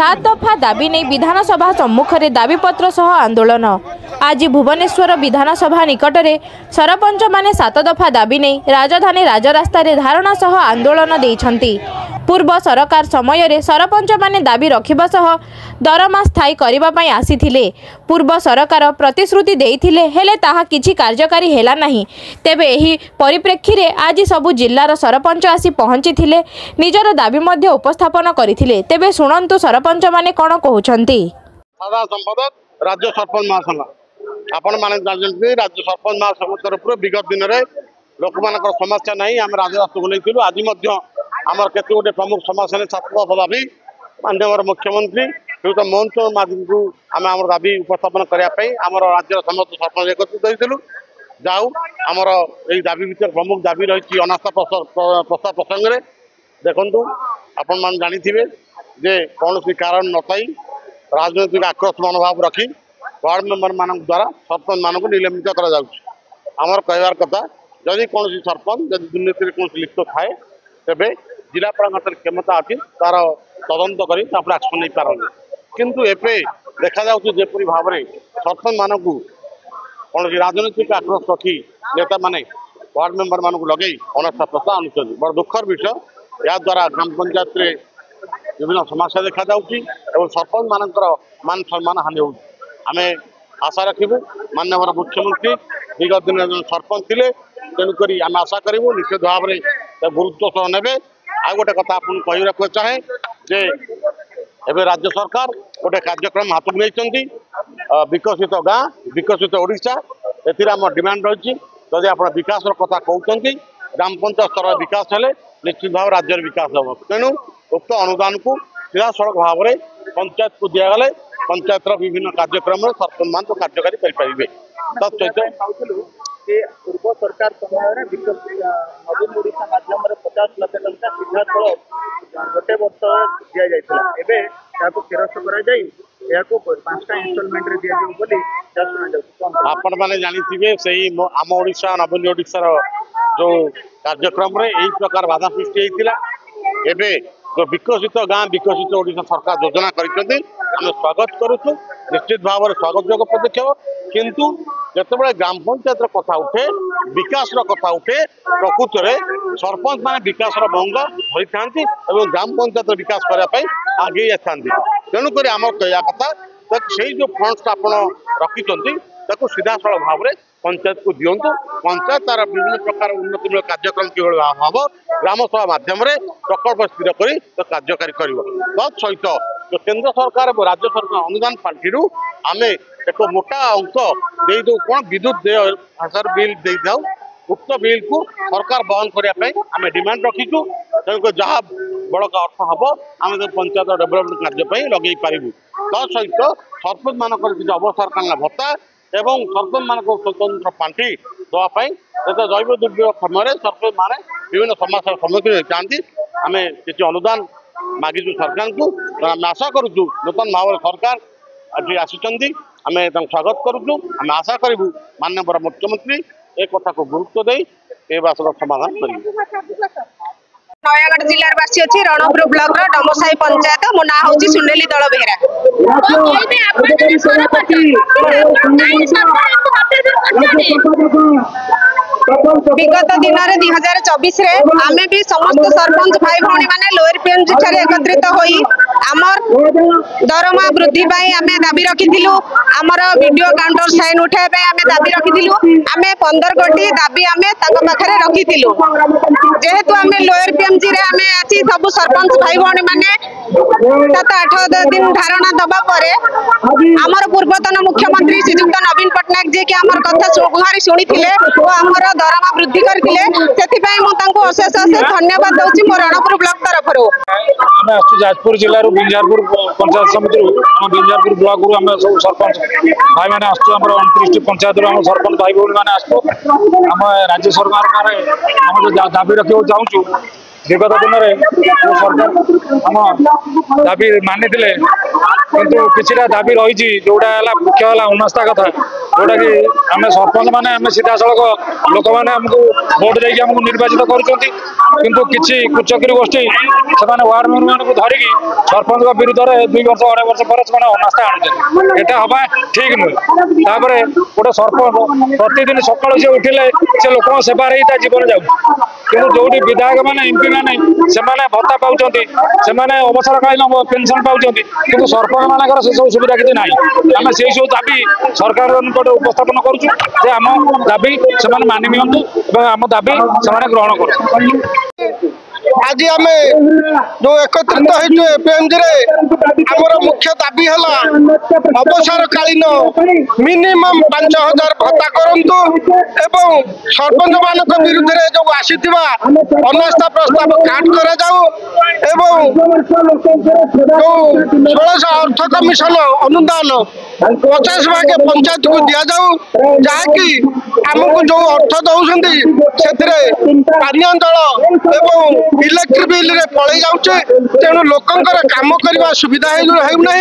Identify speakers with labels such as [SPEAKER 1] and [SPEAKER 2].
[SPEAKER 1] 7 दफा दाबी नहीं विधानसभा सम्मुख में दाबीपत्र सह आंदोलन। आज भुवनेश्वर विधानसभा निकट में सरपंच माने 7 दफा दाबी नहीं राजधानी राजरास्ता धारणा सह आंदोलन देइछंती। पूर्व सरकार समय रे सरपंच माने दाबी रखिबा सह दरमा स्थायी करिबा पई आसीथिले। पूर्व सरकार प्रतिश्रुति देइथिले हेले ताहा किछि कार्यकारी हेला नाही। तेबे एही परिप्रेक्षी रे आज सबु जिल्लार सरपंच आसी पहुंचीथिले, निजर दाबी मध्ये उपस्थापन करिथिले। तेबे सुनंतु सरपंच माने कोन कहउछंती।
[SPEAKER 2] सादा संपादक राज्य सरपंच महासंघ आपण माने जानते राज्य सरपंच महासंघ तरफ विगत दिन में लोक मानकर समस्या नहीं आम राजरास्ता को लेकिन आज आमर केते गोटे प्रमुख समस्या ने छात्र दाबी माननीय मुख्यमंत्री श्रीयुत मोहन चरण माझी को आम आम दाबी उपस्थापन करने राज्य समस्त सरपंच एकत्रित होइथिलु। जाऊ आमर यही दाबी भीतर प्रमुख दाबी रही अनास्था प्रस्ताव प्रसंग में देखु आपण मान जानिथिबे जे कौन कारण नथाई राजनैतिक आक्रोश मनोभाव रखी वार्ड मेंबर मान द्वारा सरपंच मानक निलंबित कर कहवार कथा जदि कौन सरपंच जदि दुर्नीति कौन लिप्त थाए तेबे जिलापाल क्षमता अच्छी तार तदंत कर एक्शन नहीं पारन किंतु एपे देखा जेपरी भाव में सरपंच मानक कौन राजनैतिक आक्रोश रखी नेता माने वार्ड मेंबर मानक लगे अनास्था प्रस्ताव आणुଛନ୍ତି। बड़ दुखर विषय या द्वारा ग्राम पंचायत रे विभिन्न समस्या देखा सरपंच मानकर मान सम्मान हानि हो। आम आशा रखू माननीय मुख्यमंत्री विगत दिन सरपंच थे तेणुक आम आशा करूँ निश्चित भाव में गुरुत्व सह ने। आ गोटे कथा आपन कहवाक चाहे जे एवं राज्य सरकार गोटे कार्यक्रम हाथ नहीं विकसित गाँ विकसित ओडिशा एम डिमांड रही जदि आप विकास कथा कहते ग्राम पंचायत स्तर विकास हेले निश्चित भाव राज्य विकास हम तेणु उक्त अनुदान को सीधा सड़क भाव में पंचायत को दिगले पंचायत विभिन्न कार्यक्रम सरपंच मान तो कार्यकारी करेंगे। तत्सहित
[SPEAKER 3] पूर्व सरकार समय नवीन ओडिशा माध्यम 50 लाख टंका सीधा गोटे वर्ष दि जाता फेरस्त कर 5टा इन्स्टॉलमेंट रे दिया बोली
[SPEAKER 2] आपण माने जानिथिबे सही आम ओडिशा नवीन ओडिशा जो कार्यक्रम रे एही प्रकार बाधा सृष्टि होइतिला। एबे जो विकसित गाँ विकसित ओडिशा सरकार योजना करिसेंती आम स्वागत करूछु निश्चित भाव में स्वागत योग्य पदक्षेप किंतु जितेबाला ग्राम पंचायत कथा उठे विकास कथा उठे प्रकृत में सरपंच माने विकास भंग होई थांती एवं ग्राम पंचायत विकास करने आगे जाती तेणुक आम कहवा कथा से जो फंड्स आप रखिंट सीधा सरल भाव में पंचायत को दिंतु पंचायत तार विभिन्न प्रकार उन्नतिमूलक कार्यक्रम किभଳି हम ग्राम सभा माध्यम प्रकल्प स्थिर कर कार्यकारी कर तत्सहित जो केंद्र सरकार और राज्य सरकार अनुदान पार्टी आम एक मोटा अंक दे दो कौन विद्युत देय हजार बिल दे जाऊ उक्त बिल को सरकार बहन करने आम डिमांड रखीचु तेणुक जहाँ बड़का अर्थ हम आम पंचायत डेभलपमेंट कार्य लगे पारू तत्सहित सरपंच मानक अवसर कालीन भत्ता एवं सरपंच मान स्वतंत्र पांठी देवाई जैव दुर्योग समय सरपंच माने विभिन्न समस्या सम्मुखीन होती आम किसी अनुदान मागिचु सरकार को आम आशा करुचु नूतन भाव सरकार आज आसी आम स्वागत करुचु आम आशा करूँ माननीय मुख्यमंत्री एक कथा को गुरुत्व दे समाधान कर।
[SPEAKER 4] नयागढ़ जिलार बासी अच्छी रणपुर ब्लॉक डमसाई पंचायत मो ना हूँ सुनेली दल बेहरा। विगत दिन में 2024 आम भी समस्त सरपंच भाई भाई मैंने लोअर पीएमजी ठारे एकत्रित होई आमर दरमा वृद्धि आम दाबी रखी आमर वीडियो काउंटर साइन उठाई आम दाबी रखी आम 15 कोटी दाबी आम पाखे रखी जेहेतु आम लोअर पीएमजी रे आम आसी सब सरपंच भाई भाई मैंने 7-8 दिन धारणा दबा पर आमर पूर्वतन मुख्यमंत्री श्रीजुक्त नवीन पट्टनायक जी की आमर कथा गुहारी शुणी आमर दरमा वृद्धि करते अशेष अशेष धन्यवाद दूसरी मो रणपुर ब्लॉक तरफ
[SPEAKER 5] जाजपुर जिलूर बिंजारपुर पंचायत समिति बिंजारपुर ब्लॉक रू आम सब सरपंच भाई मैंने आसम 29 पंचायत आम सरपंच भाई भाई मैंने आम राज्य सरकार आम जो दाबी रखा चाहूँ विगत दिन में सरकार आम दाबी मानी किंतु किसी दाबी रही जोड़ा मुख्य है अनास्था कथा जोटा कि आम सरपंच मैंने सीधा सड़क लोक मैंने आमको भोट देकी निर्वाचित कर किंतु किसी कुचक्री गोष्ठी से वार्ड मेम्बर मानक धरिकी सरपंच विरुद्ध में 2 वर्ष 2.5 वर्ष पर से अनास्था आणुचे एटा हवा ठीक नुहे। तापर गोटे सरपंच प्रतिदिन सकाल से उठिले से लोक सेवा ही जीवन जाऊँ कि जो विधायक मैंने एमपी मैंने भत्ता पाँच से अवसरकालीन पेनसन पाँच कि सरपंच मानकर से सब सुविधा किसी ना आम से सब दाबी सरकार उपस्थापन करुँ आम दाबी से मानि नियंतु आम दाबी से ग्रहण कर।
[SPEAKER 6] आज आम जो एकत्रित हो एपीएमजी आमर मुख्य दाबी है अवसरकालीन मिनिमम 5000 भत्ता करंतु एवं सरपंच मान विरुद्ध जो आसी अनास्था प्रस्ताव काट करा जाऊ एवं जो 1600 अर्थ कमिशन अनुदान 50 भाग पंचायत को दि जाऊ जहाँकि आमको जो अर्थ दौरान से पानीय जल एवं इलेक्ट्रिक बिल रे पड़े जाऊे तेणु लोकंकर काम करने सुविधा होना